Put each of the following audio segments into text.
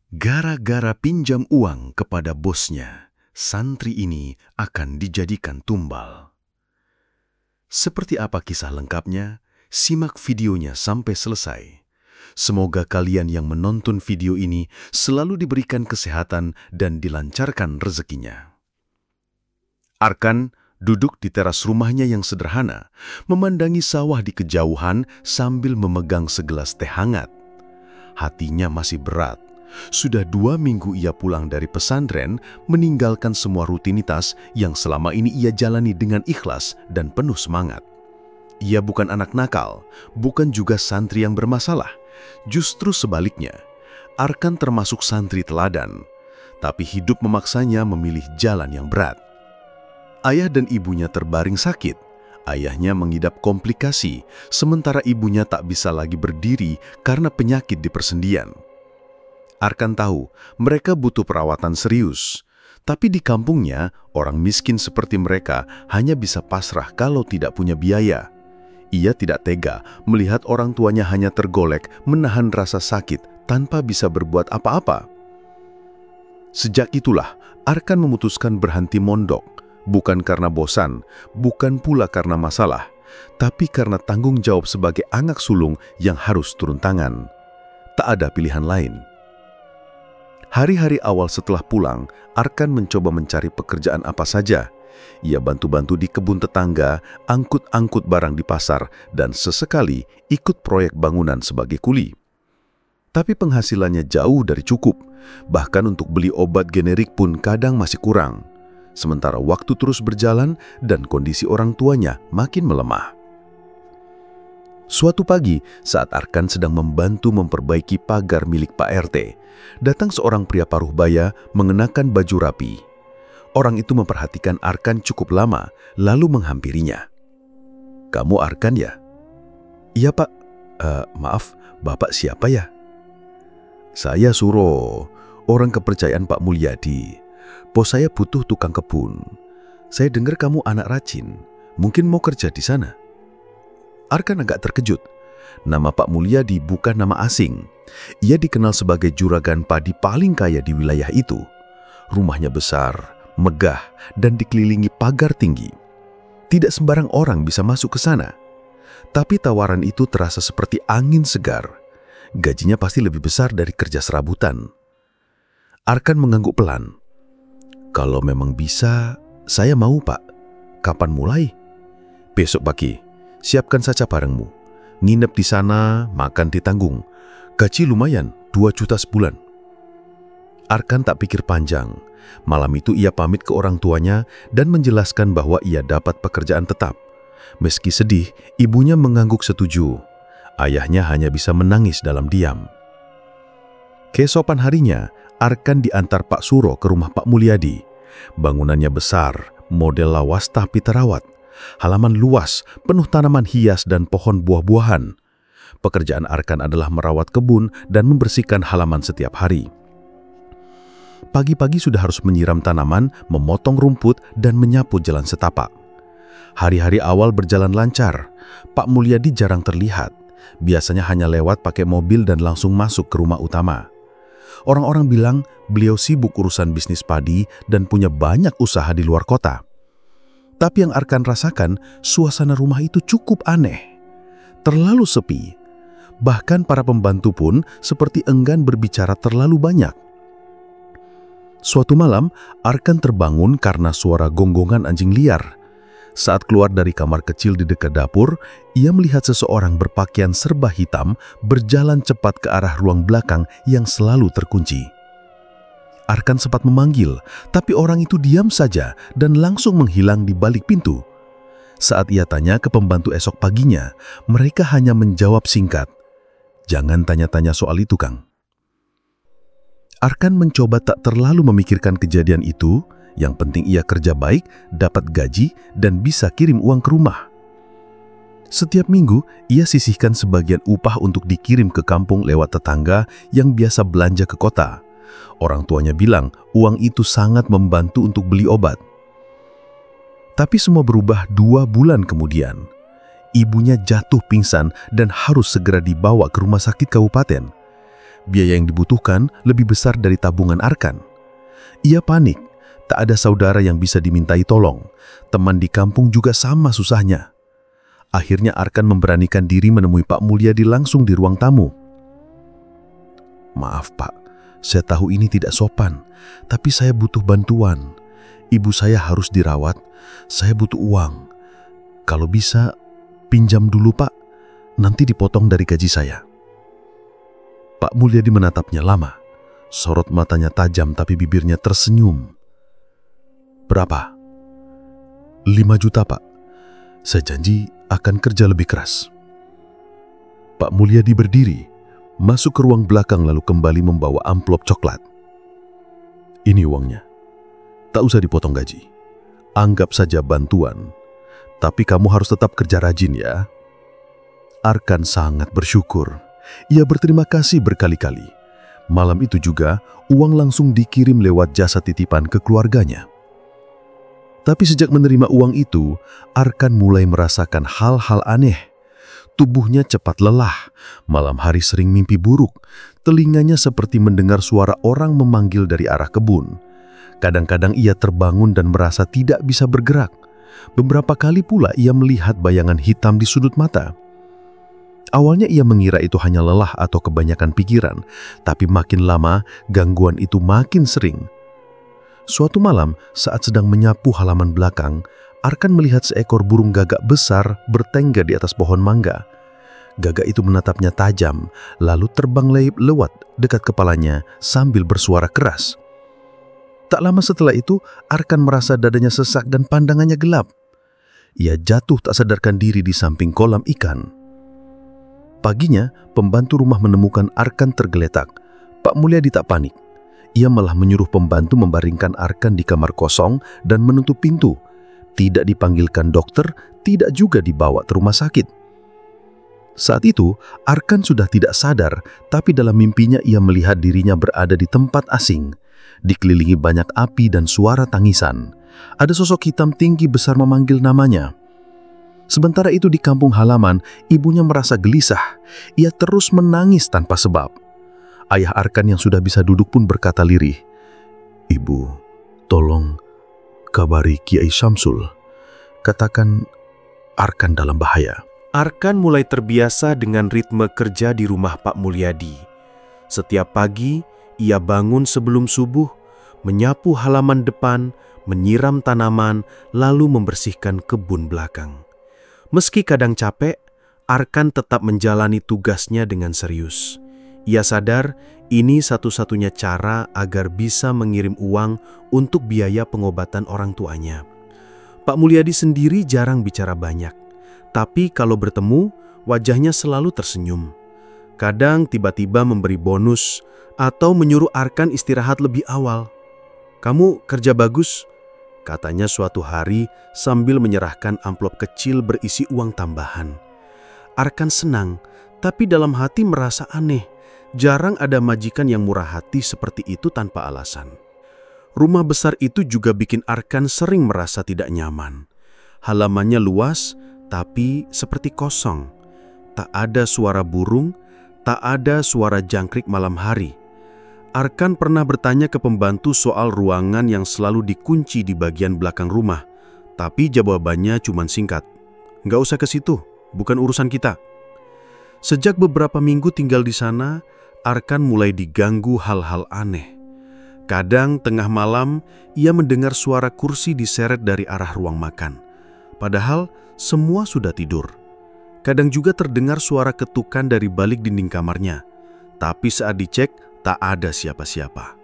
Gara-gara pinjam uang kepada bosnya, santri ini akan dijadikan tumbal. Seperti apa kisah lengkapnya? Simak videonya sampai selesai. Semoga kalian yang menonton video ini selalu diberikan kesehatan dan dilancarkan rezekinya. Arkan duduk di teras rumahnya yang sederhana, memandangi sawah di kejauhan sambil memegang segelas teh hangat. Hatinya masih berat. Sudah 2 minggu ia pulang dari pesantren, meninggalkan semua rutinitas yang selama ini ia jalani dengan ikhlas dan penuh semangat. Ia bukan anak nakal, bukan juga santri yang bermasalah. Justru sebaliknya, Arkan termasuk santri teladan. Tapi hidup memaksanya memilih jalan yang berat. Ayah dan ibunya terbaring sakit. Ayahnya mengidap komplikasi, sementara ibunya tak bisa lagi berdiri karena penyakit di persendian. Arkan tahu mereka butuh perawatan serius, tapi di kampungnya orang miskin seperti mereka hanya bisa pasrah kalau tidak punya biaya. Ia tidak tega melihat orang tuanya hanya tergolek menahan rasa sakit tanpa bisa berbuat apa-apa. Sejak itulah Arkan memutuskan berhenti mondok, bukan karena bosan, bukan pula karena masalah, tapi karena tanggung jawab sebagai anak sulung yang harus turun tangan. Tak ada pilihan lain. Hari-hari awal setelah pulang, Arkan mencoba mencari pekerjaan apa saja. Ia bantu-bantu di kebun tetangga, angkut-angkut barang di pasar, dan sesekali ikut proyek bangunan sebagai kuli. Tapi penghasilannya jauh dari cukup, bahkan untuk beli obat generik pun kadang masih kurang. Sementara waktu terus berjalan dan kondisi orang tuanya makin melemah. Suatu pagi, saat Arkan sedang membantu memperbaiki pagar milik Pak RT, datang seorang pria paruh baya mengenakan baju rapi. Orang itu memperhatikan Arkan cukup lama, lalu menghampirinya. "Kamu Arkan ya?" "Iya Pak." Maaf, Bapak siapa ya?" "Saya Suro, orang kepercayaan Pak Mulyadi. Bos saya butuh tukang kebun. Saya dengar kamu anak rajin, mungkin mau kerja di sana." Arkan agak terkejut. Nama Pak Mulyadi bukan nama asing. Ia dikenal sebagai juragan padi paling kaya di wilayah itu. Rumahnya besar, megah, dan dikelilingi pagar tinggi. Tidak sembarang orang bisa masuk ke sana. Tapi tawaran itu terasa seperti angin segar. Gajinya pasti lebih besar dari kerja serabutan. Arkan mengangguk pelan. "Kalau memang bisa, saya mau Pak. Kapan mulai?" "Besok pagi. Siapkan saja barangmu. Nginep di sana, makan ditanggung. Gaji lumayan, 2 juta sebulan." Arkan tak pikir panjang. Malam itu ia pamit ke orang tuanya dan menjelaskan bahwa ia dapat pekerjaan tetap. Meski sedih, ibunya mengangguk setuju. Ayahnya hanya bisa menangis dalam diam. Keesokan harinya, Arkan diantar Pak Suro ke rumah Pak Mulyadi. Bangunannya besar, model lawas tapi terawat. Halaman luas, penuh tanaman hias dan pohon buah-buahan. Pekerjaan Arkan adalah merawat kebun dan membersihkan halaman setiap hari. Pagi-pagi sudah harus menyiram tanaman, memotong rumput, dan menyapu jalan setapak. Hari-hari awal berjalan lancar. Pak Mulyadi jarang terlihat. Biasanya hanya lewat pakai mobil dan langsung masuk ke rumah utama. Orang-orang bilang beliau sibuk urusan bisnis padi dan punya banyak usaha di luar kota. Tapi yang Arkan rasakan, suasana rumah itu cukup aneh. Terlalu sepi. Bahkan para pembantu pun seperti enggan berbicara terlalu banyak. Suatu malam, Arkan terbangun karena suara gonggongan anjing liar. Saat keluar dari kamar kecil di dekat dapur, ia melihat seseorang berpakaian serba hitam berjalan cepat ke arah ruang belakang yang selalu terkunci. Arkan sempat memanggil, tapi orang itu diam saja dan langsung menghilang di balik pintu. Saat ia tanya ke pembantu esok paginya, mereka hanya menjawab singkat, "Jangan tanya-tanya soal itu, Kang." Arkan mencoba tak terlalu memikirkan kejadian itu, yang penting ia kerja baik, dapat gaji, dan bisa kirim uang ke rumah. Setiap minggu, ia sisihkan sebagian upah untuk dikirim ke kampung lewat tetangga yang biasa belanja ke kota. Orang tuanya bilang uang itu sangat membantu untuk beli obat. Tapi semua berubah 2 bulan kemudian. Ibunya jatuh pingsan dan harus segera dibawa ke rumah sakit kabupaten. Biaya yang dibutuhkan lebih besar dari tabungan Arkan. Ia panik, tak ada saudara yang bisa dimintai tolong. Teman di kampung juga sama susahnya. Akhirnya Arkan memberanikan diri menemui Pak Mulyadi langsung di ruang tamu. "Maaf Pak, saya tahu ini tidak sopan, tapi saya butuh bantuan. Ibu saya harus dirawat, saya butuh uang. Kalau bisa, pinjam dulu Pak, nanti dipotong dari gaji saya." Pak Mulyadi menatapnya lama. Sorot matanya tajam tapi bibirnya tersenyum. "Berapa?" 5 juta Pak. Saya janji akan kerja lebih keras." Pak Mulyadi berdiri, masuk ke ruang belakang lalu kembali membawa amplop coklat. "Ini uangnya. Tak usah dipotong gaji. Anggap saja bantuan. Tapi kamu harus tetap kerja rajin ya." Arkan sangat bersyukur. Ia berterima kasih berkali-kali. Malam itu juga, uang langsung dikirim lewat jasa titipan ke keluarganya. Tapi sejak menerima uang itu, Arkan mulai merasakan hal-hal aneh. Tubuhnya cepat lelah, malam hari sering mimpi buruk. Telinganya seperti mendengar suara orang memanggil dari arah kebun. Kadang-kadang ia terbangun dan merasa tidak bisa bergerak. Beberapa kali pula ia melihat bayangan hitam di sudut mata. Awalnya ia mengira itu hanya lelah atau kebanyakan pikiran, tapi makin lama gangguan itu makin sering. Suatu malam, saat sedang menyapu halaman belakang, Arkan melihat seekor burung gagak besar bertengger di atas pohon mangga. Gagak itu menatapnya tajam, lalu terbang lewat dekat kepalanya sambil bersuara keras. Tak lama setelah itu, Arkan merasa dadanya sesak dan pandangannya gelap. Ia jatuh tak sadarkan diri di samping kolam ikan. Paginya, pembantu rumah menemukan Arkan tergeletak. Pak Mulyadi tak panik. Ia malah menyuruh pembantu membaringkan Arkan di kamar kosong dan menutup pintu. Tidak dipanggilkan dokter, tidak juga dibawa ke rumah sakit. Saat itu, Arkan sudah tidak sadar, tapi dalam mimpinya ia melihat dirinya berada di tempat asing. Dikelilingi banyak api dan suara tangisan. Ada sosok hitam tinggi besar memanggil namanya. Sementara itu di kampung halaman, ibunya merasa gelisah. Ia terus menangis tanpa sebab. Ayah Arkan yang sudah bisa duduk pun berkata lirih, "Ibu, tolong kabari Kiai Syamsul. Katakan Arkan dalam bahaya." Arkan mulai terbiasa dengan ritme kerja di rumah Pak Mulyadi. Setiap pagi, ia bangun sebelum subuh, menyapu halaman depan, menyiram tanaman, lalu membersihkan kebun belakang. Meski kadang capek, Arkan tetap menjalani tugasnya dengan serius. Ia sadar ini satu-satunya cara agar bisa mengirim uang untuk biaya pengobatan orang tuanya. Pak Mulyadi sendiri jarang bicara banyak, tapi kalau bertemu, wajahnya selalu tersenyum. Kadang tiba-tiba memberi bonus atau menyuruh Arkan istirahat lebih awal. "Kamu kerja bagus," katanya suatu hari sambil menyerahkan amplop kecil berisi uang tambahan. Arkan senang, tapi dalam hati merasa aneh. Jarang ada majikan yang murah hati seperti itu tanpa alasan. Rumah besar itu juga bikin Arkan sering merasa tidak nyaman. Halamannya luas, tapi seperti kosong. Tak ada suara burung, tak ada suara jangkrik malam hari. Arkan pernah bertanya ke pembantu soal ruangan yang selalu dikunci di bagian belakang rumah. Tapi jawabannya cuma singkat, "Nggak usah ke situ, bukan urusan kita." Sejak beberapa minggu tinggal di sana, Arkan mulai diganggu hal-hal aneh. Kadang tengah malam, ia mendengar suara kursi diseret dari arah ruang makan. Padahal semua sudah tidur. Kadang juga terdengar suara ketukan dari balik dinding kamarnya. Tapi saat dicek, tak ada siapa-siapa.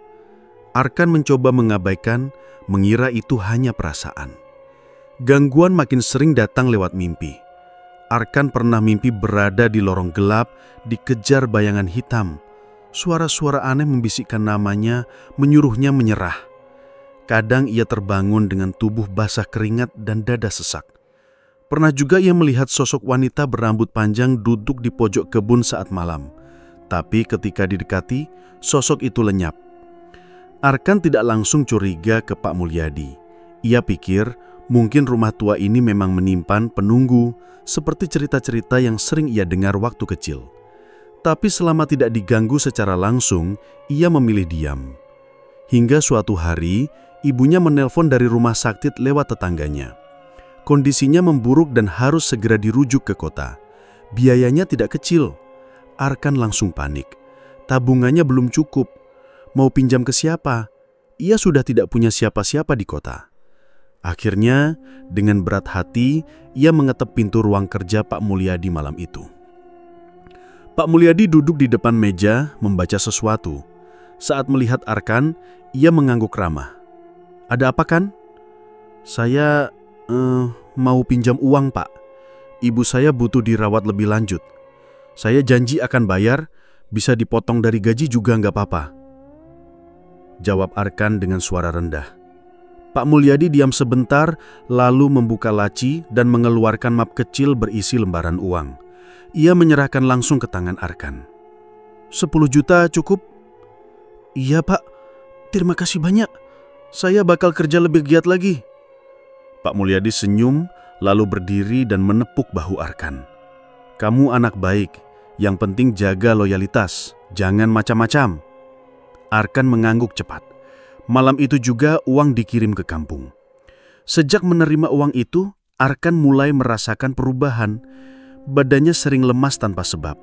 Arkan mencoba mengabaikan, mengira itu hanya perasaan. Gangguan makin sering datang lewat mimpi. Arkan pernah mimpi berada di lorong gelap, dikejar bayangan hitam. Suara-suara aneh membisikkan namanya, menyuruhnya menyerah. Kadang ia terbangun dengan tubuh basah keringat dan dada sesak. Pernah juga ia melihat sosok wanita berambut panjang duduk di pojok kebun saat malam. Tapi ketika didekati, sosok itu lenyap. Arkan tidak langsung curiga ke Pak Mulyadi. Ia pikir mungkin rumah tua ini memang menyimpan penunggu, seperti cerita-cerita yang sering ia dengar waktu kecil. Tapi selama tidak diganggu secara langsung, ia memilih diam. Hingga suatu hari, ibunya menelpon dari rumah sakit lewat tetangganya. Kondisinya memburuk dan harus segera dirujuk ke kota. Biayanya tidak kecil. Arkan langsung panik. Tabungannya belum cukup. Mau pinjam ke siapa? Ia sudah tidak punya siapa-siapa di kota. Akhirnya, dengan berat hati, ia mengetuk pintu ruang kerja Pak Mulyadi malam itu. Pak Mulyadi duduk di depan meja membaca sesuatu. Saat melihat Arkan, ia mengangguk ramah. "Ada apa kan?" "Saya mau pinjam uang, Pak. Ibu saya butuh dirawat lebih lanjut. Saya janji akan bayar, bisa dipotong dari gaji juga nggak apa-apa," jawab Arkan dengan suara rendah. Pak Mulyadi diam sebentar, lalu membuka laci dan mengeluarkan map kecil berisi lembaran uang. Ia menyerahkan langsung ke tangan Arkan. 10 juta cukup?" "Iya, Pak. Terima kasih banyak. Saya bakal kerja lebih giat lagi." Pak Mulyadi senyum, lalu berdiri dan menepuk bahu Arkan. "Kamu anak baik. Yang penting jaga loyalitas. Jangan macam-macam." Arkan mengangguk cepat. Malam itu juga uang dikirim ke kampung. Sejak menerima uang itu, Arkan mulai merasakan perubahan. Badannya sering lemas tanpa sebab.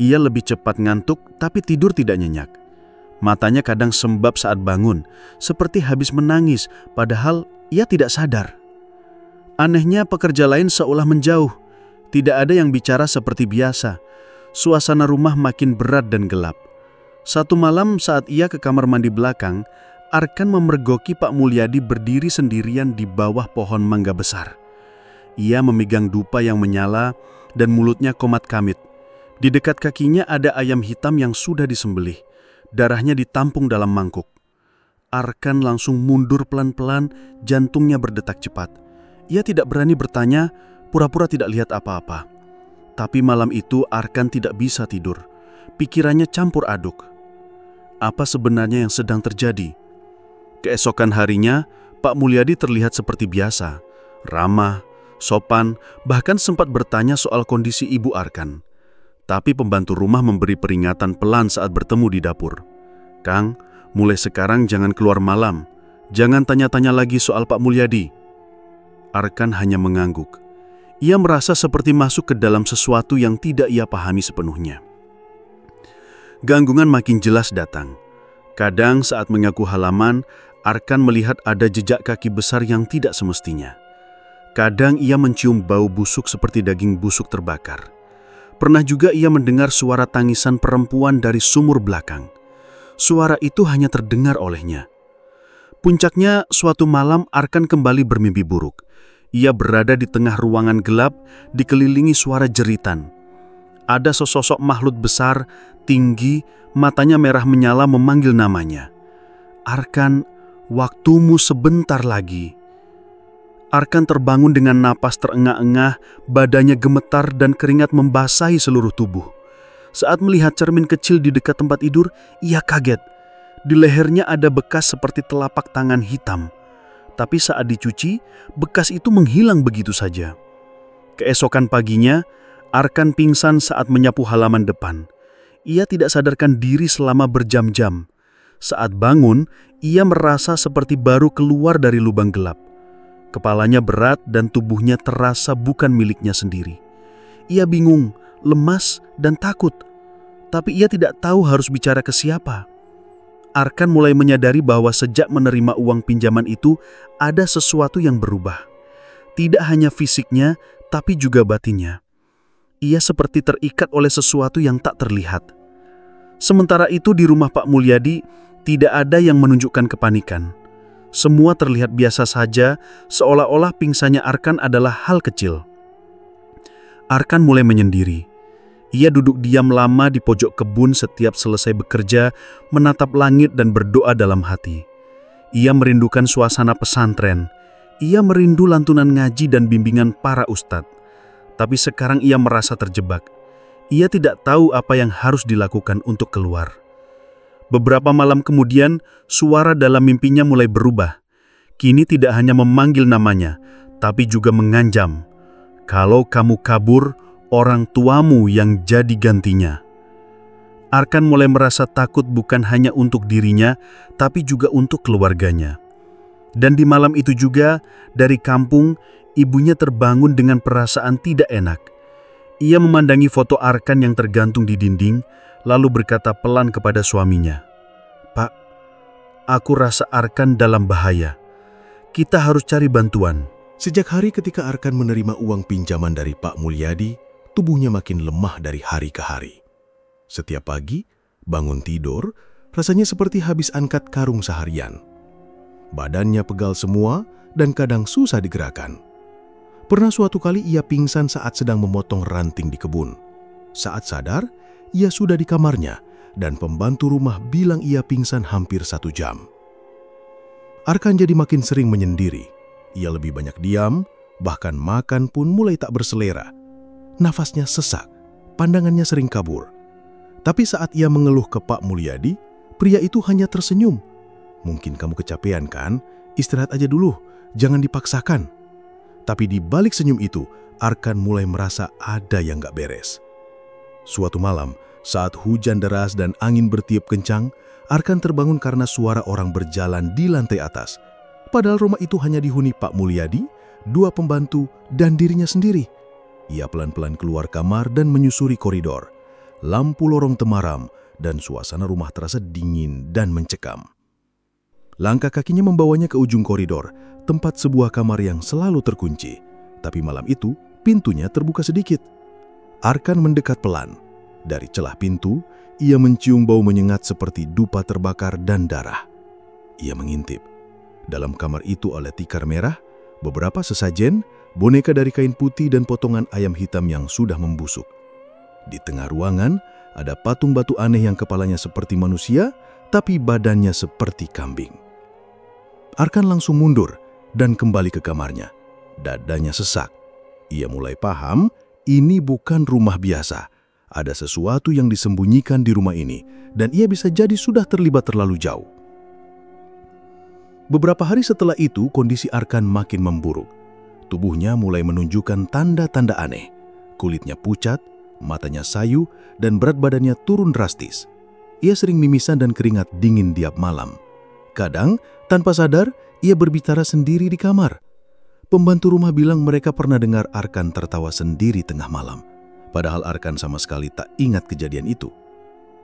Ia lebih cepat ngantuk, tapi tidur tidak nyenyak. Matanya kadang sembab saat bangun, seperti habis menangis, padahal ia tidak sadar. Anehnya, pekerja lain seolah menjauh. Tidak ada yang bicara seperti biasa. Suasana rumah makin berat dan gelap. Satu malam saat ia ke kamar mandi belakang, Arkan memergoki Pak Mulyadi berdiri sendirian di bawah pohon mangga besar. Ia memegang dupa yang menyala dan mulutnya komat kamit. Di dekat kakinya ada ayam hitam yang sudah disembelih. Darahnya ditampung dalam mangkuk. Arkan langsung mundur pelan-pelan, jantungnya berdetak cepat. Ia tidak berani bertanya, pura-pura tidak lihat apa-apa. Tapi malam itu Arkan tidak bisa tidur. Pikirannya campur aduk. Apa sebenarnya yang sedang terjadi? Keesokan harinya, Pak Mulyadi terlihat seperti biasa. Ramah, sopan, bahkan sempat bertanya soal kondisi ibu Arkan. Tapi pembantu rumah memberi peringatan pelan saat bertemu di dapur. "Kang, mulai sekarang jangan keluar malam. Jangan tanya-tanya lagi soal Pak Mulyadi." Arkan hanya mengangguk. Ia merasa seperti masuk ke dalam sesuatu yang tidak ia pahami sepenuhnya. Gangguan makin jelas datang. Kadang saat menyapu halaman, Arkan melihat ada jejak kaki besar yang tidak semestinya. Kadang ia mencium bau busuk seperti daging busuk terbakar. Pernah juga ia mendengar suara tangisan perempuan dari sumur belakang. Suara itu hanya terdengar olehnya. Puncaknya, suatu malam Arkan kembali bermimpi buruk. Ia berada di tengah ruangan gelap, dikelilingi suara jeritan. Ada sesosok makhluk besar, tinggi, matanya merah menyala memanggil namanya. "Arkan, waktumu sebentar lagi." Arkan terbangun dengan napas terengah-engah, badannya gemetar dan keringat membasahi seluruh tubuh. Saat melihat cermin kecil di dekat tempat tidur, ia kaget. Di lehernya ada bekas seperti telapak tangan hitam. Tapi saat dicuci, bekas itu menghilang begitu saja. Keesokan paginya, Arkan pingsan saat menyapu halaman depan. Ia tidak sadarkan diri selama berjam-jam. Saat bangun, ia merasa seperti baru keluar dari lubang gelap. Kepalanya berat dan tubuhnya terasa bukan miliknya sendiri. Ia bingung, lemas, dan takut. Tapi ia tidak tahu harus bicara ke siapa. Arkan mulai menyadari bahwa sejak menerima uang pinjaman itu, ada sesuatu yang berubah. Tidak hanya fisiknya, tapi juga batinnya. Ia seperti terikat oleh sesuatu yang tak terlihat. Sementara itu di rumah Pak Mulyadi, tidak ada yang menunjukkan kepanikan. Semua terlihat biasa saja, seolah-olah pingsannya Arkan adalah hal kecil. Arkan mulai menyendiri. Ia duduk diam lama di pojok kebun setiap selesai bekerja, menatap langit dan berdoa dalam hati. Ia merindukan suasana pesantren. Ia merindu lantunan ngaji dan bimbingan para ustadz. Tapi sekarang ia merasa terjebak. Ia tidak tahu apa yang harus dilakukan untuk keluar. Beberapa malam kemudian, suara dalam mimpinya mulai berubah. Kini tidak hanya memanggil namanya, tapi juga mengancam. "Kalau kamu kabur, orang tuamu yang jadi gantinya." Arkan mulai merasa takut bukan hanya untuk dirinya, tapi juga untuk keluarganya. Dan di malam itu juga, dari kampung, ibunya terbangun dengan perasaan tidak enak. Ia memandangi foto Arkan yang tergantung di dinding, lalu berkata pelan kepada suaminya, "Pak, aku rasa Arkan dalam bahaya. Kita harus cari bantuan." Sejak hari ketika Arkan menerima uang pinjaman dari Pak Mulyadi, tubuhnya makin lemah dari hari ke hari. Setiap pagi, bangun tidur, rasanya seperti habis angkat karung seharian. Badannya pegal semua dan kadang susah digerakkan. Pernah suatu kali ia pingsan saat sedang memotong ranting di kebun. Saat sadar, ia sudah di kamarnya dan pembantu rumah bilang ia pingsan hampir 1 jam. Arkan jadi makin sering menyendiri. Ia lebih banyak diam, bahkan makan pun mulai tak berselera. Nafasnya sesak, pandangannya sering kabur. Tapi saat ia mengeluh ke Pak Mulyadi, pria itu hanya tersenyum. "Mungkin kamu kecapean kan? Istirahat aja dulu, jangan dipaksakan." Tapi di balik senyum itu, Arkan mulai merasa ada yang gak beres. Suatu malam, saat hujan deras dan angin bertiup kencang, Arkan terbangun karena suara orang berjalan di lantai atas. Padahal rumah itu hanya dihuni Pak Mulyadi, 2 pembantu, dan dirinya sendiri. Ia pelan-pelan keluar kamar dan menyusuri koridor. Lampu lorong temaram dan suasana rumah terasa dingin dan mencekam. Langkah kakinya membawanya ke ujung koridor, tempat sebuah kamar yang selalu terkunci. Tapi malam itu, pintunya terbuka sedikit. Arkan mendekat pelan. Dari celah pintu, ia mencium bau menyengat seperti dupa terbakar dan darah. Ia mengintip. Dalam kamar itu ada tikar merah, beberapa sesajen, boneka dari kain putih dan potongan ayam hitam yang sudah membusuk. Di tengah ruangan, ada patung batu aneh yang kepalanya seperti manusia, tapi badannya seperti kambing. Arkan langsung mundur dan kembali ke kamarnya. Dadanya sesak. Ia mulai paham, ini bukan rumah biasa. Ada sesuatu yang disembunyikan di rumah ini, dan ia bisa jadi sudah terlibat terlalu jauh. Beberapa hari setelah itu, kondisi Arkan makin memburuk. Tubuhnya mulai menunjukkan tanda-tanda aneh. Kulitnya pucat, matanya sayu, dan berat badannya turun drastis. Ia sering mimisan dan keringat dingin tiap malam. Kadang, tanpa sadar, ia berbicara sendiri di kamar. Pembantu rumah bilang mereka pernah dengar Arkan tertawa sendiri tengah malam. Padahal Arkan sama sekali tak ingat kejadian itu.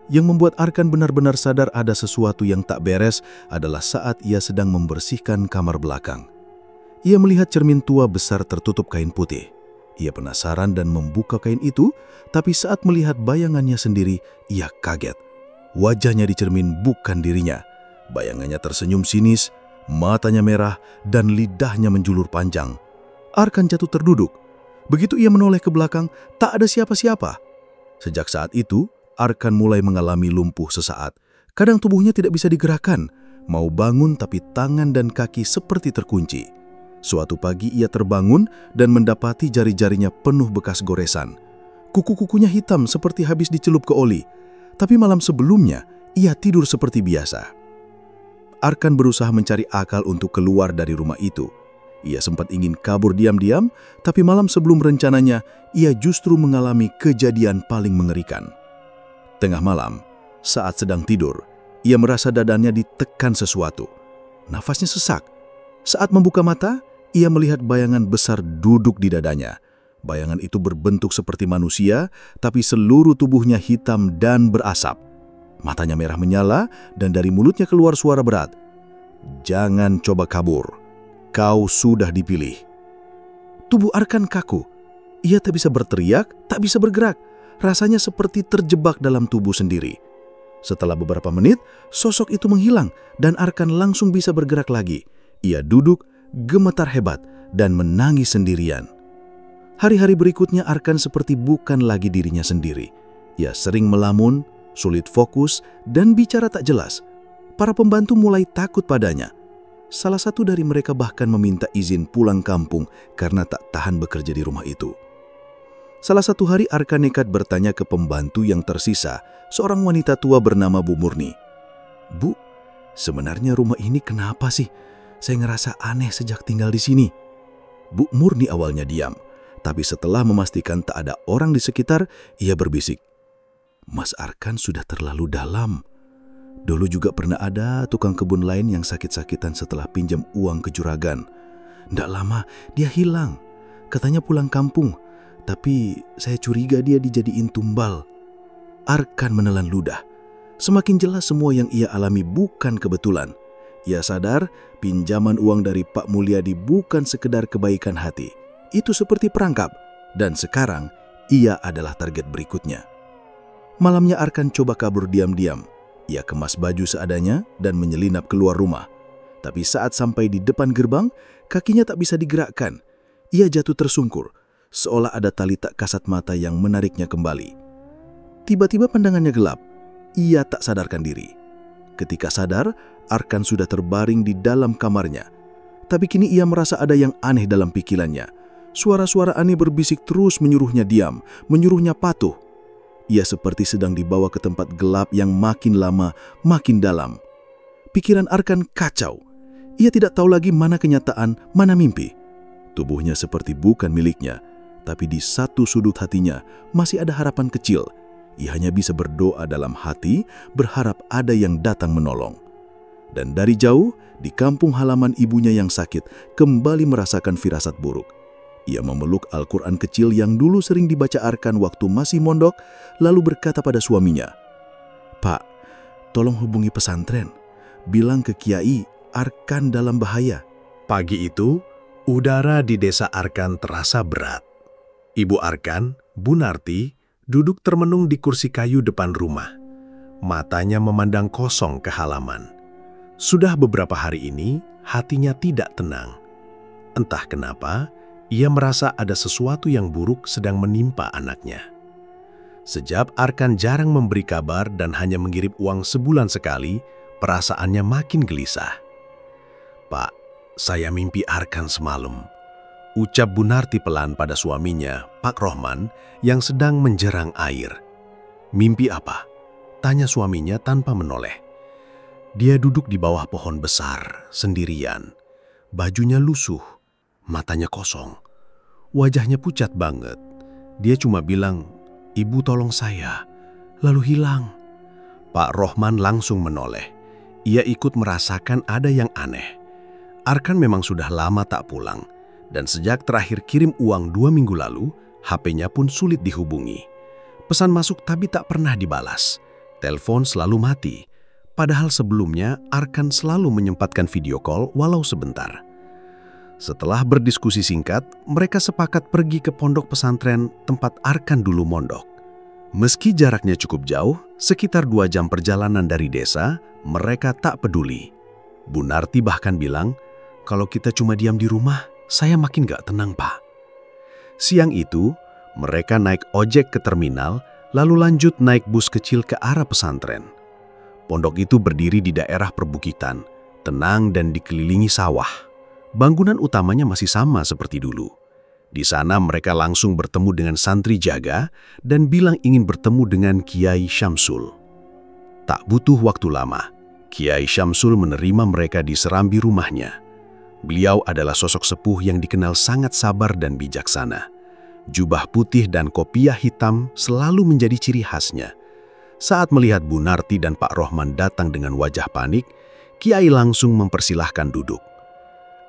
Yang membuat Arkan benar-benar sadar ada sesuatu yang tak beres adalah saat ia sedang membersihkan kamar belakang. Ia melihat cermin tua besar tertutup kain putih. Ia penasaran dan membuka kain itu, tapi saat melihat bayangannya sendiri, ia kaget. Wajahnya di cermin bukan dirinya. Bayangannya tersenyum sinis, matanya merah, dan lidahnya menjulur panjang. Arkan jatuh terduduk. Begitu ia menoleh ke belakang, tak ada siapa-siapa. Sejak saat itu, Arkan mulai mengalami lumpuh sesaat. Kadang tubuhnya tidak bisa digerakkan. Mau bangun tapi tangan dan kaki seperti terkunci. Suatu pagi ia terbangun dan mendapati jari-jarinya penuh bekas goresan. Kuku-kukunya hitam seperti habis dicelup ke oli. Tapi malam sebelumnya, ia tidur seperti biasa. Arkan berusaha mencari akal untuk keluar dari rumah itu. Ia sempat ingin kabur diam-diam, tapi malam sebelum rencananya, ia justru mengalami kejadian paling mengerikan. Tengah malam, saat sedang tidur, ia merasa dadanya ditekan sesuatu. Nafasnya sesak. Saat membuka mata, ia melihat bayangan besar duduk di dadanya. Bayangan itu berbentuk seperti manusia, tapi seluruh tubuhnya hitam dan berasap. Matanya merah menyala dan dari mulutnya keluar suara berat. "Jangan coba kabur. Kau sudah dipilih." Tubuh Arkan kaku. Ia tak bisa berteriak, tak bisa bergerak. Rasanya seperti terjebak dalam tubuh sendiri. Setelah beberapa menit, sosok itu menghilang dan Arkan langsung bisa bergerak lagi. Ia duduk, gemetar hebat, dan menangis sendirian. Hari-hari berikutnya Arkan seperti bukan lagi dirinya sendiri. Ia sering melamun, sulit fokus, dan bicara tak jelas. Para pembantu mulai takut padanya. Salah satu dari mereka bahkan meminta izin pulang kampung karena tak tahan bekerja di rumah itu. Salah satu hari Arkan nekat bertanya ke pembantu yang tersisa, seorang wanita tua bernama Bu Murni. "Bu, sebenarnya rumah ini kenapa sih? Saya ngerasa aneh sejak tinggal di sini." Bu Murni awalnya diam, tapi setelah memastikan tak ada orang di sekitar, ia berbisik. Mas Arkan sudah terlalu dalam. Dulu juga pernah ada tukang kebun lain yang sakit-sakitan setelah pinjam uang ke juragan. Nggak lama dia hilang. Katanya pulang kampung, tapi saya curiga dia dijadiin tumbal. Arkan menelan ludah. Semakin jelas semua yang ia alami bukan kebetulan. Ia sadar pinjaman uang dari Pak Mulyadi bukan sekedar kebaikan hati. Itu seperti perangkap, dan sekarang ia adalah target berikutnya. Malamnya Arkan coba kabur diam-diam. Ia kemas baju seadanya dan menyelinap keluar rumah. Tapi saat sampai di depan gerbang, kakinya tak bisa digerakkan. Ia jatuh tersungkur, seolah ada tali tak kasat mata yang menariknya kembali. Tiba-tiba pandangannya gelap. Ia tak sadarkan diri. Ketika sadar, Arkan sudah terbaring di dalam kamarnya. Tapi kini ia merasa ada yang aneh dalam pikirannya. Suara-suara aneh berbisik terus menyuruhnya diam, menyuruhnya patuh. Ia seperti sedang dibawa ke tempat gelap yang makin lama makin dalam. Pikiran Arkan kacau. Ia tidak tahu lagi mana kenyataan, mana mimpi. Tubuhnya seperti bukan miliknya, tapi di satu sudut hatinya masih ada harapan kecil. Ia hanya bisa berdoa dalam hati, berharap ada yang datang menolong. Dan dari jauh, di kampung halaman ibunya yang sakit, kembali merasakan firasat buruk. Ia memeluk Al-Quran kecil yang dulu sering dibaca Arkan waktu masih mondok, lalu berkata pada suaminya, "Pak, tolong hubungi pesantren. Bilang ke Kiai, Arkan dalam bahaya." Pagi itu, udara di desa Arkan terasa berat. Ibu Arkan, Bu Narti, duduk termenung di kursi kayu depan rumah. Matanya memandang kosong ke halaman. Sudah beberapa hari ini, hatinya tidak tenang. Entah kenapa, ia merasa ada sesuatu yang buruk sedang menimpa anaknya. Sejak Arkan jarang memberi kabar dan hanya mengirim uang sebulan sekali, perasaannya makin gelisah. "Pak, saya mimpi Arkan semalam," ucap Bu Narti pelan pada suaminya, Pak Rohman, yang sedang menjerang air. "Mimpi apa?" tanya suaminya tanpa menoleh. Dia duduk di bawah pohon besar, sendirian. Bajunya lusuh, matanya kosong. Wajahnya pucat banget. Dia cuma bilang, "Ibu tolong saya," lalu hilang. Pak Rohman langsung menoleh. Ia ikut merasakan ada yang aneh. Arkan memang sudah lama tak pulang. Dan sejak terakhir kirim uang 2 minggu lalu, HP-nya pun sulit dihubungi. Pesan masuk tapi tak pernah dibalas. Telepon selalu mati. Padahal sebelumnya Arkan selalu menyempatkan video call walau sebentar. Setelah berdiskusi singkat, mereka sepakat pergi ke pondok pesantren tempat Arkan dulu mondok. Meski jaraknya cukup jauh, sekitar 2 jam perjalanan dari desa, mereka tak peduli. Bu Narti bahkan bilang, "Kalau kita cuma diam di rumah, saya makin gak tenang, Pak." Siang itu, mereka naik ojek ke terminal, lalu lanjut naik bus kecil ke arah pesantren. Pondok itu berdiri di daerah perbukitan, tenang dan dikelilingi sawah. Bangunan utamanya masih sama seperti dulu. Di sana mereka langsung bertemu dengan santri jaga dan bilang ingin bertemu dengan Kiai Syamsul. Tak butuh waktu lama, Kiai Syamsul menerima mereka di serambi rumahnya. Beliau adalah sosok sepuh yang dikenal sangat sabar dan bijaksana. Jubah putih dan kopiah hitam selalu menjadi ciri khasnya. Saat melihat Bu Narti dan Pak Rohman datang dengan wajah panik, Kiai langsung mempersilahkan duduk.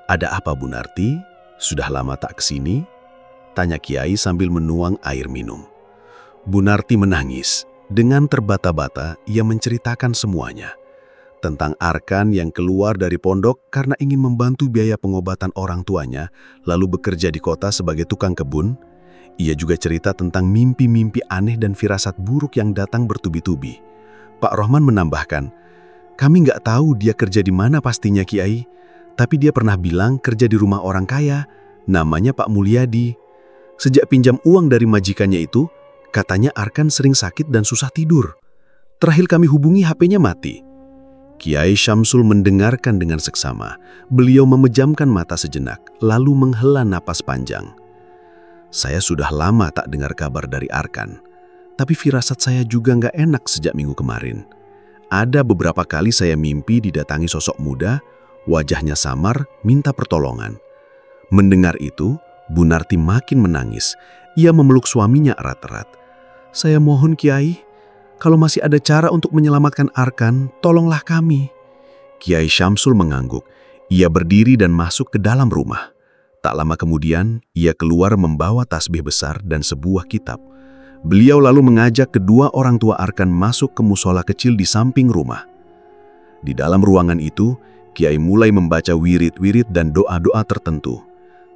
"Ada apa, Bu Narti? Sudah lama tak kesini?" tanya Kiai sambil menuang air minum. Bu Narti menangis. Dengan terbata-bata, ia menceritakan semuanya. Tentang Arkan yang keluar dari pondok karena ingin membantu biaya pengobatan orang tuanya, lalu bekerja di kota sebagai tukang kebun. Ia juga cerita tentang mimpi-mimpi aneh dan firasat buruk yang datang bertubi-tubi. Pak Rohman menambahkan, "Kami nggak tahu dia kerja di mana pastinya, Kiai. Tapi dia pernah bilang kerja di rumah orang kaya, namanya Pak Mulyadi. Sejak pinjam uang dari majikannya itu, katanya Arkan sering sakit dan susah tidur. Terakhir kami hubungi HP-nya mati." Kiai Syamsul mendengarkan dengan seksama. Beliau memejamkan mata sejenak, lalu menghela napas panjang. "Saya sudah lama tak dengar kabar dari Arkan. Tapi firasat saya juga nggak enak sejak minggu kemarin. Ada beberapa kali saya mimpi didatangi sosok muda, wajahnya samar, minta pertolongan." Mendengar itu, Bu Narti makin menangis. Ia memeluk suaminya erat-erat. "Saya mohon, Kiai, Kalau masih ada cara untuk menyelamatkan Arkan, tolonglah kami. Kiai Syamsul mengangguk. Ia berdiri dan masuk ke dalam rumah. Tak lama kemudian, ia keluar membawa tasbih besar dan sebuah kitab. Beliau lalu mengajak kedua orang tua Arkan masuk ke musola kecil di samping rumah. Di dalam ruangan itu, Kiai mulai membaca wirid-wirid dan doa-doa tertentu.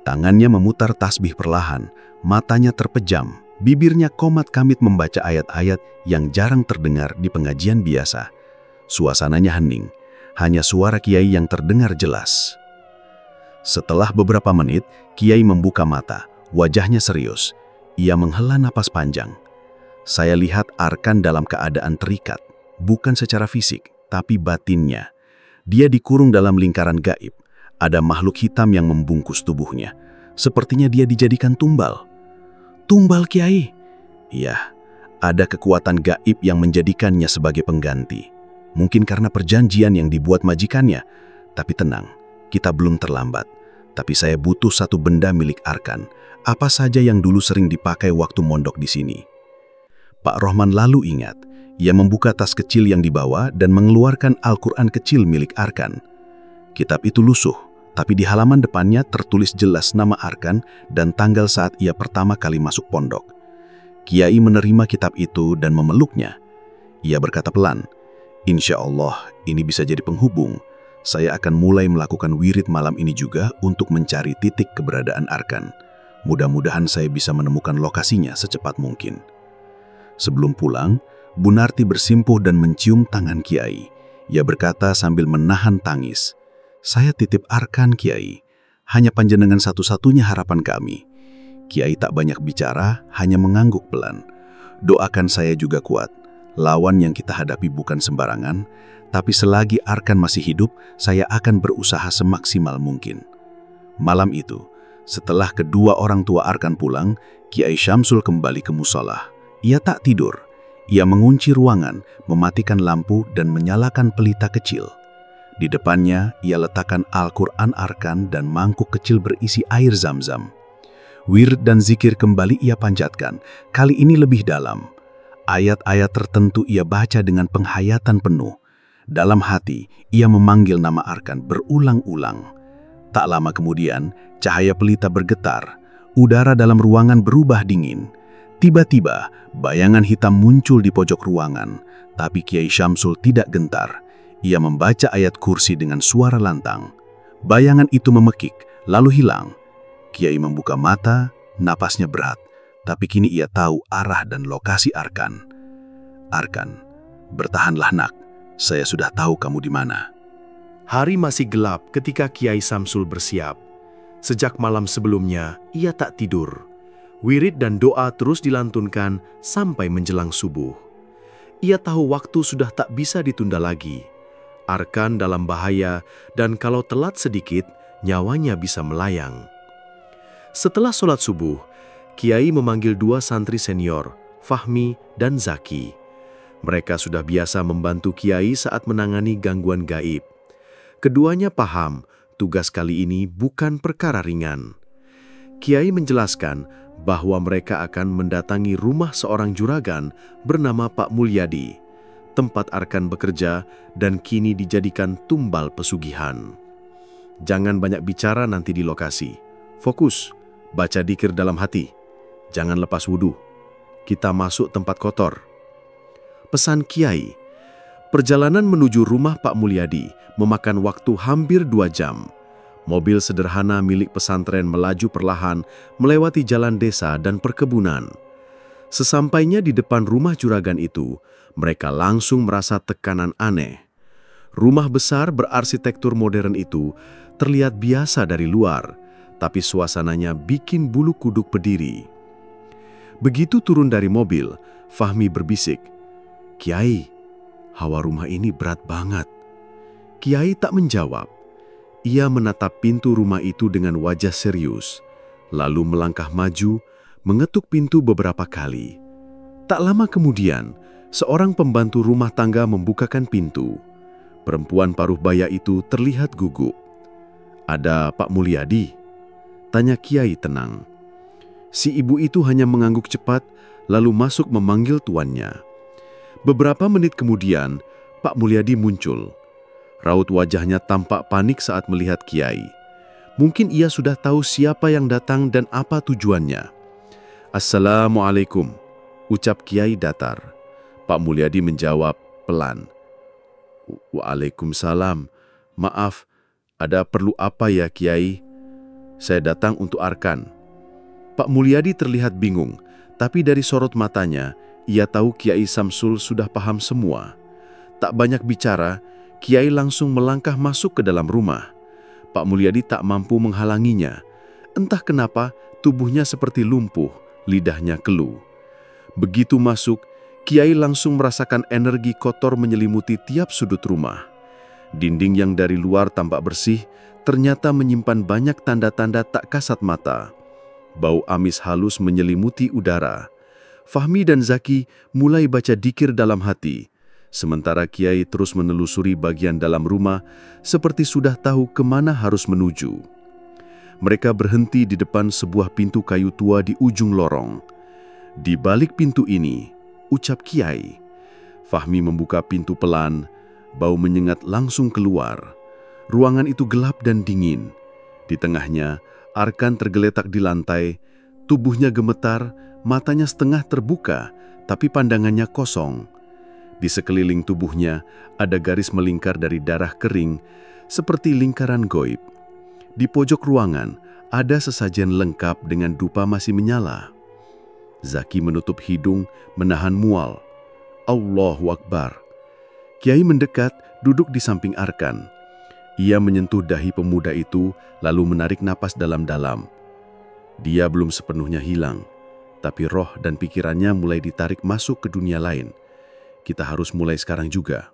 Tangannya memutar tasbih perlahan, matanya terpejam, bibirnya komat-kamit membaca ayat-ayat yang jarang terdengar di pengajian biasa. Suasananya hening, hanya suara Kiai yang terdengar jelas. Setelah beberapa menit, Kiai membuka mata, wajahnya serius. Ia menghela napas panjang. Saya lihat Arkan dalam keadaan terikat, bukan secara fisik, tapi batinnya. Dia dikurung dalam lingkaran gaib. Ada makhluk hitam yang membungkus tubuhnya. Sepertinya dia dijadikan tumbal. Tumbal, Kiai? Iya, ada kekuatan gaib yang menjadikannya sebagai pengganti. Mungkin karena perjanjian yang dibuat majikannya. Tapi tenang, kita belum terlambat. Tapi saya butuh satu benda milik Arkan. Apa saja yang dulu sering dipakai waktu mondok di sini. Pak Rohman lalu ingat. Ia membuka tas kecil yang dibawa dan mengeluarkan Al-Quran kecil milik Arkan. Kitab itu lusuh, tapi di halaman depannya tertulis jelas nama Arkan dan tanggal saat ia pertama kali masuk pondok. Kiai menerima kitab itu dan memeluknya. Ia berkata pelan, "Insya Allah ini bisa jadi penghubung. Saya akan mulai melakukan wirid malam ini juga untuk mencari titik keberadaan Arkan. Mudah-mudahan saya bisa menemukan lokasinya secepat mungkin." Sebelum pulang, Bunarti bersimpuh dan mencium tangan Kiai. Ia berkata sambil menahan tangis, "Saya titip Arkan, Kiai. Hanya panjenengan satu-satunya harapan kami." Kiai tak banyak bicara, hanya mengangguk pelan. "Doakan saya juga kuat. Lawan yang kita hadapi bukan sembarangan, tapi selagi Arkan masih hidup, saya akan berusaha semaksimal mungkin." Malam itu, setelah kedua orang tua Arkan pulang, Kiai Syamsul kembali ke musola. Ia tak tidur. Ia mengunci ruangan, mematikan lampu dan menyalakan pelita kecil. Di depannya, ia letakkan Al-Quran Arkan dan mangkuk kecil berisi air zam-zam. Wird dan zikir kembali ia panjatkan, kali ini lebih dalam. Ayat-ayat tertentu ia baca dengan penghayatan penuh. Dalam hati, ia memanggil nama Arkan berulang-ulang. Tak lama kemudian, cahaya pelita bergetar. Udara dalam ruangan berubah dingin. Tiba-tiba, bayangan hitam muncul di pojok ruangan, tapi Kiai Syamsul tidak gentar. Ia membaca ayat kursi dengan suara lantang. Bayangan itu memekik, lalu hilang. Kiai membuka mata, napasnya berat, tapi kini ia tahu arah dan lokasi Arkan. "Arkan, bertahanlah nak, saya sudah tahu kamu di mana." Hari masih gelap ketika Kiai Syamsul bersiap. Sejak malam sebelumnya, ia tak tidur. Wirid dan doa terus dilantunkan sampai menjelang subuh. Ia tahu waktu sudah tak bisa ditunda lagi. Arkan dalam bahaya dan kalau telat sedikit, nyawanya bisa melayang. Setelah sholat subuh, Kiai memanggil dua santri senior, Fahmi dan Zaki. Mereka sudah biasa membantu Kiai saat menangani gangguan gaib. Keduanya paham, tugas kali ini bukan perkara ringan. Kiai menjelaskan bahwa mereka akan mendatangi rumah seorang juragan bernama Pak Mulyadi, tempat Arkan bekerja dan kini dijadikan tumbal pesugihan. "Jangan banyak bicara nanti di lokasi. Fokus, baca dzikir dalam hati. Jangan lepas wudhu. Kita masuk tempat kotor." Pesan Kiai. Perjalanan menuju rumah Pak Mulyadi memakan waktu hampir 2 jam. Mobil sederhana milik pesantren melaju perlahan melewati jalan desa dan perkebunan. Sesampainya di depan rumah juragan itu, mereka langsung merasa tekanan aneh. Rumah besar berarsitektur modern itu terlihat biasa dari luar, tapi suasananya bikin bulu kuduk berdiri. Begitu turun dari mobil, Fahmi berbisik, "Kiai, hawa rumah ini berat banget." Kiai tak menjawab. Ia menatap pintu rumah itu dengan wajah serius, lalu melangkah maju, mengetuk pintu beberapa kali. Tak lama kemudian, seorang pembantu rumah tangga membukakan pintu. Perempuan paruh baya itu terlihat gugup. "Ada Pak Mulyadi?" tanya Kiai tenang. Si ibu itu hanya mengangguk cepat, lalu masuk memanggil tuannya. Beberapa menit kemudian, Pak Mulyadi muncul. Raut wajahnya tampak panik saat melihat Kiai. Mungkin ia sudah tahu siapa yang datang dan apa tujuannya. "Assalamualaikum," ucap Kiai datar. Pak Mulyadi menjawab pelan. "Waalaikumsalam. Maaf, ada perlu apa ya Kiai? Saya datang untuk Arkan." Pak Mulyadi terlihat bingung, tapi dari sorot matanya, ia tahu Kiai Samsul sudah paham semua. Tak banyak bicara, Kiai langsung melangkah masuk ke dalam rumah. Pak Mulyadi tak mampu menghalanginya. Entah kenapa, tubuhnya seperti lumpuh, lidahnya keluh. Begitu masuk, Kiai langsung merasakan energi kotor menyelimuti tiap sudut rumah. Dinding yang dari luar tampak bersih, ternyata menyimpan banyak tanda-tanda tak kasat mata. Bau amis halus menyelimuti udara. Fahmi dan Zaki mulai baca dzikir dalam hati, sementara Kiai terus menelusuri bagian dalam rumah seperti sudah tahu kemana harus menuju. Mereka berhenti di depan sebuah pintu kayu tua di ujung lorong. "Di balik pintu ini," ucap Kiai. Fahmi membuka pintu pelan, bau menyengat langsung keluar. Ruangan itu gelap dan dingin. Di tengahnya, Arkan tergeletak di lantai, tubuhnya gemetar, matanya setengah terbuka, tapi pandangannya kosong. Di sekeliling tubuhnya ada garis melingkar dari darah kering, seperti lingkaran goib. Di pojok ruangan ada sesajen lengkap dengan dupa masih menyala. Zaki menutup hidung, menahan mual. Allahu Akbar. Kiai mendekat, duduk di samping Arkan. Ia menyentuh dahi pemuda itu, lalu menarik napas dalam-dalam. Dia belum sepenuhnya hilang, tapi roh dan pikirannya mulai ditarik masuk ke dunia lain. Kita harus mulai sekarang juga.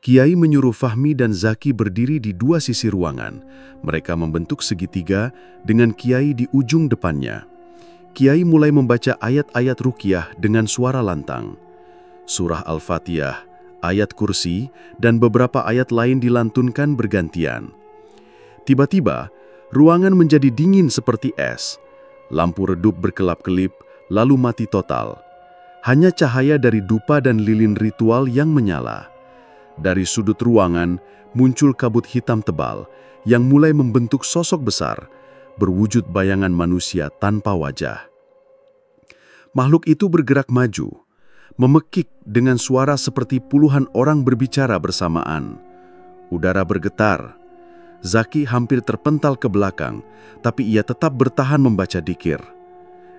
Kiai menyuruh Fahmi dan Zaki berdiri di dua sisi ruangan. Mereka membentuk segitiga dengan Kiai di ujung depannya. Kiai mulai membaca ayat-ayat ruqyah dengan suara lantang. Surah Al-Fatihah, ayat kursi, dan beberapa ayat lain dilantunkan bergantian. Tiba-tiba, ruangan menjadi dingin seperti es. Lampu redup berkelap-kelip, lalu mati total. Hanya cahaya dari dupa dan lilin ritual yang menyala. Dari sudut ruangan, muncul kabut hitam tebal yang mulai membentuk sosok besar, berwujud bayangan manusia tanpa wajah. Makhluk itu bergerak maju, memekik dengan suara seperti puluhan orang berbicara bersamaan. Udara bergetar. Zaki hampir terpental ke belakang, tapi ia tetap bertahan membaca dzikir.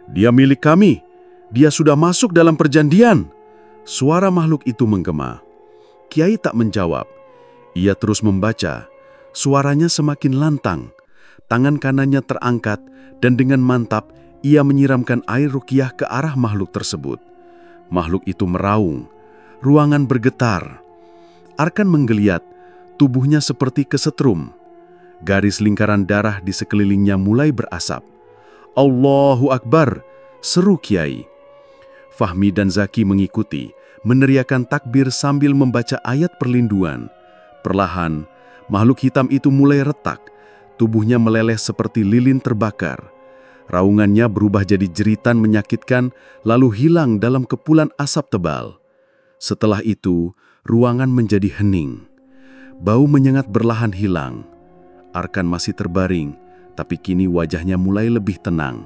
"Dia milik kami. Dia sudah masuk dalam perjanjian." Suara makhluk itu menggema. Kiai tak menjawab. Ia terus membaca. Suaranya semakin lantang. Tangan kanannya terangkat dan dengan mantap ia menyiramkan air ruqyah ke arah makhluk tersebut. Makhluk itu meraung. Ruangan bergetar. Arkan menggeliat. Tubuhnya seperti kesetrum. Garis lingkaran darah di sekelilingnya mulai berasap. "Allahu Akbar!" seru Kiai. Fahmi dan Zaki mengikuti, meneriakan takbir sambil membaca ayat perlindungan. Perlahan, makhluk hitam itu mulai retak. Tubuhnya meleleh seperti lilin terbakar. Raungannya berubah jadi jeritan menyakitkan, lalu hilang dalam kepulan asap tebal. Setelah itu, ruangan menjadi hening. Bau menyengat berlahan hilang. Arkan masih terbaring, tapi kini wajahnya mulai lebih tenang.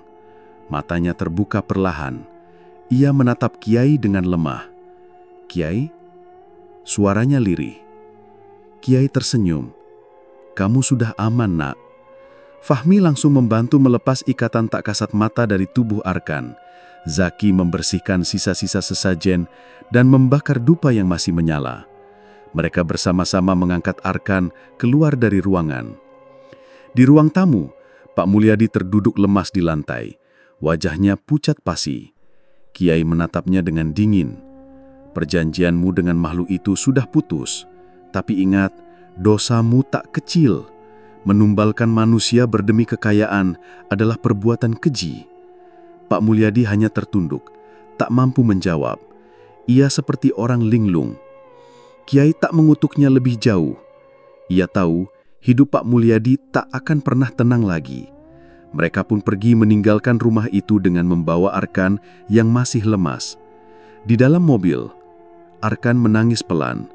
Matanya terbuka perlahan. Ia menatap Kiai dengan lemah. "Kiai?" Suaranya lirih. Kiai tersenyum. "Kamu sudah aman, nak." Fahmi langsung membantu melepas ikatan tak kasat mata dari tubuh Arkan. Zaki membersihkan sisa-sisa sesajen dan membakar dupa yang masih menyala. Mereka bersama-sama mengangkat Arkan keluar dari ruangan. Di ruang tamu, Pak Mulyadi terduduk lemas di lantai. Wajahnya pucat pasi. Kiai menatapnya dengan dingin. "Perjanjianmu dengan makhluk itu sudah putus. Tapi ingat, dosamu tak kecil. Menumbalkan manusia berdemi kekayaan adalah perbuatan keji." Pak Mulyadi hanya tertunduk, tak mampu menjawab. Ia seperti orang linglung. Kiai tak mengutuknya lebih jauh. Ia tahu hidup Pak Mulyadi tak akan pernah tenang lagi. Mereka pun pergi meninggalkan rumah itu dengan membawa Arkan yang masih lemas. Di dalam mobil, Arkan menangis pelan.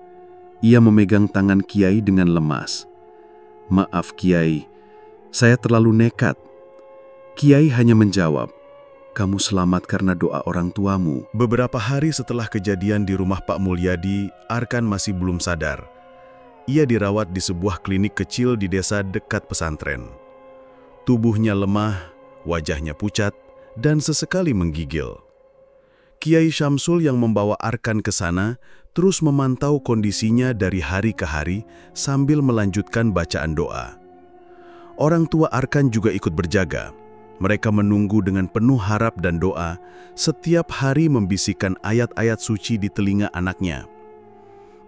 Ia memegang tangan Kiai dengan lemas. "Maaf Kiai, saya terlalu nekat." Kiai hanya menjawab, "Kamu selamat karena doa orang tuamu." Beberapa hari setelah kejadian di rumah Pak Mulyadi, Arkan masih belum sadar. Ia dirawat di sebuah klinik kecil di desa dekat pesantren. Tubuhnya lemah, wajahnya pucat, dan sesekali menggigil. Kiai Syamsul yang membawa Arkan ke sana terus memantau kondisinya dari hari ke hari sambil melanjutkan bacaan doa. Orang tua Arkan juga ikut berjaga. Mereka menunggu dengan penuh harap dan doa, setiap hari membisikkan ayat-ayat suci di telinga anaknya.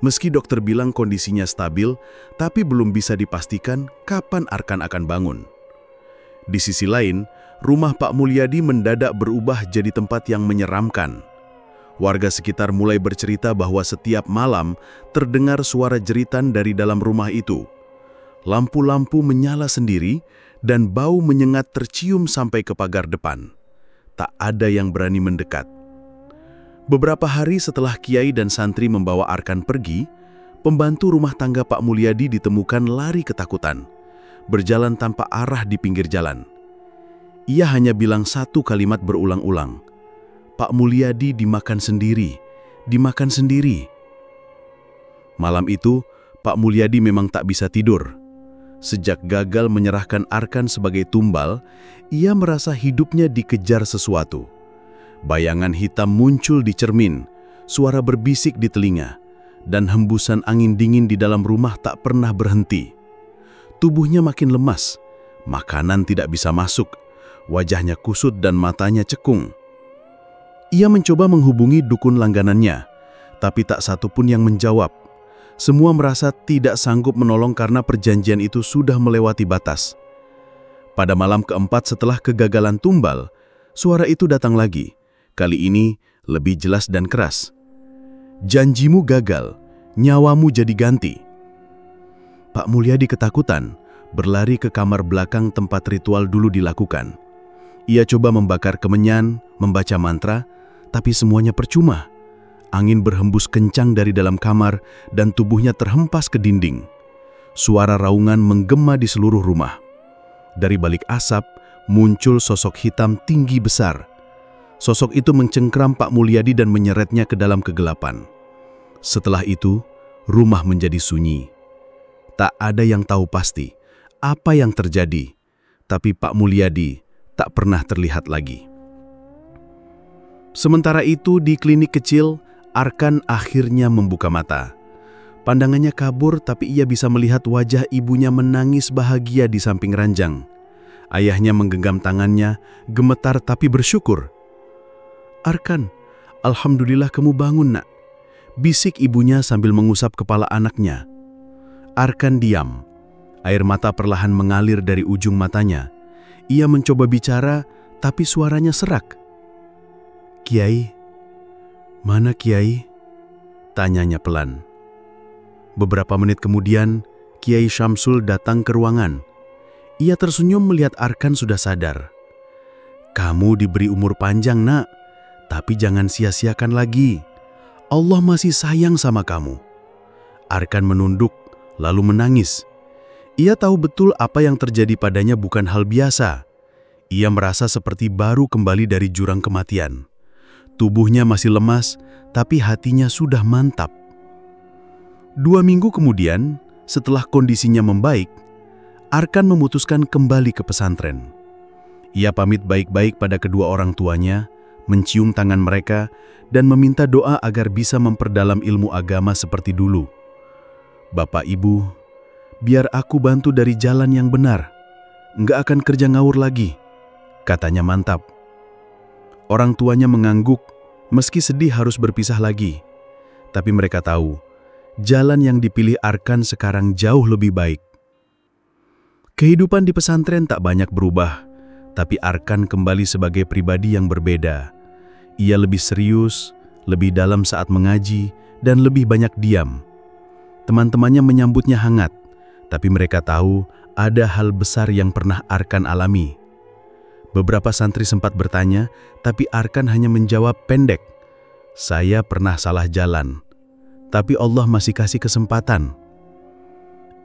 Meski dokter bilang kondisinya stabil, tapi belum bisa dipastikan kapan Arkan akan bangun. Di sisi lain, rumah Pak Mulyadi mendadak berubah jadi tempat yang menyeramkan. Warga sekitar mulai bercerita bahwa setiap malam terdengar suara jeritan dari dalam rumah itu. Lampu-lampu menyala sendiri dan bau menyengat tercium sampai ke pagar depan. Tak ada yang berani mendekat. Beberapa hari setelah Kiai dan santri membawa Arkan pergi, pembantu rumah tangga Pak Mulyadi ditemukan lari ketakutan, berjalan tanpa arah di pinggir jalan. Ia hanya bilang satu kalimat berulang-ulang, "Pak Mulyadi dimakan sendiri, dimakan sendiri." Malam itu, Pak Mulyadi memang tak bisa tidur. Sejak gagal menyerahkan Arkan sebagai tumbal, ia merasa hidupnya dikejar sesuatu. Bayangan hitam muncul di cermin, suara berbisik di telinga, dan hembusan angin dingin di dalam rumah tak pernah berhenti. Tubuhnya makin lemas, makanan tidak bisa masuk, wajahnya kusut dan matanya cekung. Ia mencoba menghubungi dukun langganannya, tapi tak satu pun yang menjawab. Semua merasa tidak sanggup menolong karena perjanjian itu sudah melewati batas. Pada malam keempat setelah kegagalan tumbal, suara itu datang lagi. Kali ini lebih jelas dan keras. "Janjimu gagal, nyawamu jadi ganti." Pak Mulyadi ketakutan, berlari ke kamar belakang tempat ritual dulu dilakukan. Ia coba membakar kemenyan, membaca mantra, tapi semuanya percuma. Angin berhembus kencang dari dalam kamar dan tubuhnya terhempas ke dinding. Suara raungan menggema di seluruh rumah. Dari balik asap, muncul sosok hitam tinggi besar. Sosok itu mencengkram Pak Mulyadi dan menyeretnya ke dalam kegelapan. Setelah itu, rumah menjadi sunyi. Tak ada yang tahu pasti apa yang terjadi, tapi Pak Mulyadi tak pernah terlihat lagi. Sementara itu di klinik kecil, Arkan akhirnya membuka mata. Pandangannya kabur, tapi ia bisa melihat wajah ibunya menangis bahagia di samping ranjang. Ayahnya menggenggam tangannya, gemetar tapi bersyukur. "Arkan, alhamdulillah kamu bangun, Nak," bisik ibunya sambil mengusap kepala anaknya. Arkan diam. Air mata perlahan mengalir dari ujung matanya. Ia mencoba bicara, tapi suaranya serak. "Kiai, mana Kiai?" tanyanya pelan. Beberapa menit kemudian, Kiai Syamsul datang ke ruangan. Ia tersenyum melihat Arkan sudah sadar. "Kamu diberi umur panjang, Nak, tapi jangan sia-siakan lagi. Allah masih sayang sama kamu." Arkan menunduk, lalu menangis. Ia tahu betul apa yang terjadi padanya bukan hal biasa. Ia merasa seperti baru kembali dari jurang kematian. Tubuhnya masih lemas, tapi hatinya sudah mantap. 2 minggu kemudian, setelah kondisinya membaik, Arkan memutuskan kembali ke pesantren. Ia pamit baik-baik pada kedua orang tuanya, mencium tangan mereka, dan meminta doa agar bisa memperdalam ilmu agama seperti dulu. "Bapak Ibu, biar aku bantu dari jalan yang benar. Nggak akan kerja ngawur lagi," katanya mantap. Orang tuanya mengangguk, meski sedih harus berpisah lagi. Tapi mereka tahu, jalan yang dipilih Arkan sekarang jauh lebih baik. Kehidupan di pesantren tak banyak berubah, tapi Arkan kembali sebagai pribadi yang berbeda. Ia lebih serius, lebih dalam saat mengaji, dan lebih banyak diam. Teman-temannya menyambutnya hangat, tapi mereka tahu ada hal besar yang pernah Arkan alami. Beberapa santri sempat bertanya, tapi Arkan hanya menjawab pendek, "Saya pernah salah jalan, tapi Allah masih kasih kesempatan.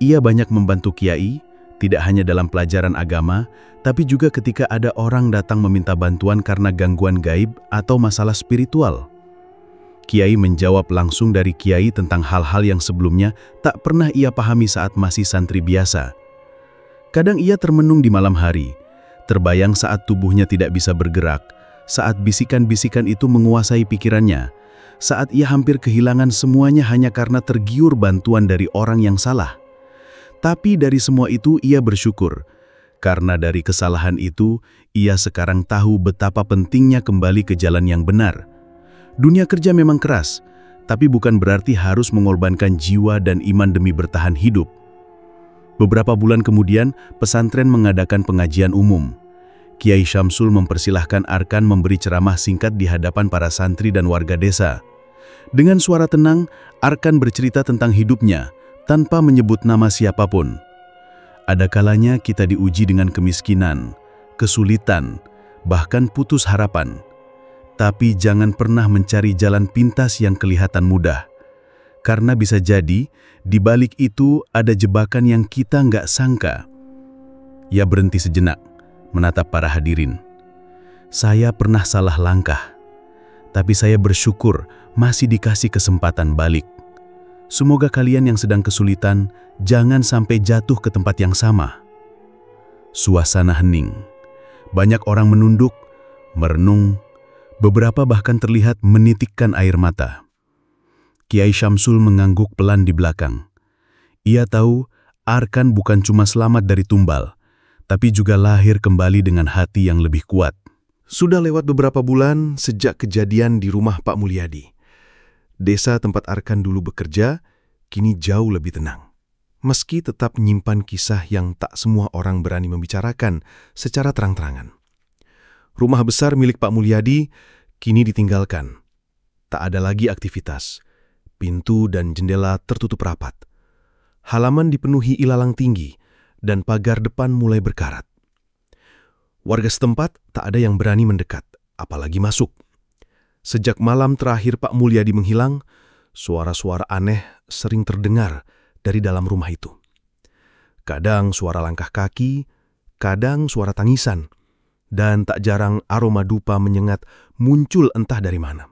Ia banyak membantu kiai, tidak hanya dalam pelajaran agama, tapi juga ketika ada orang datang meminta bantuan karena gangguan gaib atau masalah spiritual. Kiai menjawab langsung dari kiai tentang hal-hal yang sebelumnya tak pernah ia pahami saat masih santri biasa. Kadang ia termenung di malam hari, terbayang saat tubuhnya tidak bisa bergerak, saat bisikan-bisikan itu menguasai pikirannya, saat ia hampir kehilangan semuanya hanya karena tergiur bantuan dari orang yang salah. Tapi dari semua itu ia bersyukur, karena dari kesalahan itu ia sekarang tahu betapa pentingnya kembali ke jalan yang benar. Dunia kerja memang keras, tapi bukan berarti harus mengorbankan jiwa dan iman demi bertahan hidup. Beberapa bulan kemudian, pesantren mengadakan pengajian umum. Kiai Syamsul mempersilahkan Arkan memberi ceramah singkat di hadapan para santri dan warga desa. Dengan suara tenang, Arkan bercerita tentang hidupnya, tanpa menyebut nama siapapun. Ada kalanya kita diuji dengan kemiskinan, kesulitan, bahkan putus harapan. Tapi jangan pernah mencari jalan pintas yang kelihatan mudah. Karena bisa jadi, di balik itu ada jebakan yang kita nggak sangka. Ia berhenti sejenak, menatap para hadirin. Saya pernah salah langkah, tapi saya bersyukur masih dikasih kesempatan balik. Semoga kalian yang sedang kesulitan, jangan sampai jatuh ke tempat yang sama. Suasana hening. Banyak orang menunduk, merenung, beberapa bahkan terlihat menitikkan air mata. Kiai Syamsul mengangguk pelan di belakang. Ia tahu Arkan bukan cuma selamat dari tumbal, tapi juga lahir kembali dengan hati yang lebih kuat. Sudah lewat beberapa bulan sejak kejadian di rumah Pak Mulyadi. Desa tempat Arkan dulu bekerja, kini jauh lebih tenang. Meski tetap menyimpan kisah yang tak semua orang berani membicarakan secara terang-terangan. Rumah besar milik Pak Mulyadi kini ditinggalkan. Tak ada lagi aktivitas. Pintu dan jendela tertutup rapat. Halaman dipenuhi ilalang tinggi, dan pagar depan mulai berkarat. Warga setempat tak ada yang berani mendekat, apalagi masuk. Sejak malam terakhir Pak Mulyadi menghilang, suara-suara aneh sering terdengar dari dalam rumah itu. Kadang suara langkah kaki, kadang suara tangisan, dan tak jarang aroma dupa menyengat muncul entah dari mana.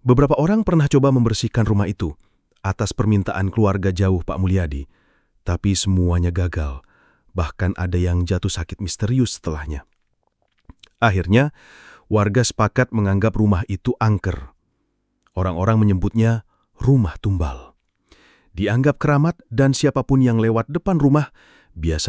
Beberapa orang pernah coba membersihkan rumah itu atas permintaan keluarga jauh Pak Mulyadi, tapi semuanya gagal, bahkan ada yang jatuh sakit misterius setelahnya. Akhirnya, warga sepakat menganggap rumah itu angker. Orang-orang menyebutnya rumah tumbal. Dianggap keramat dan siapapun yang lewat depan rumah biasa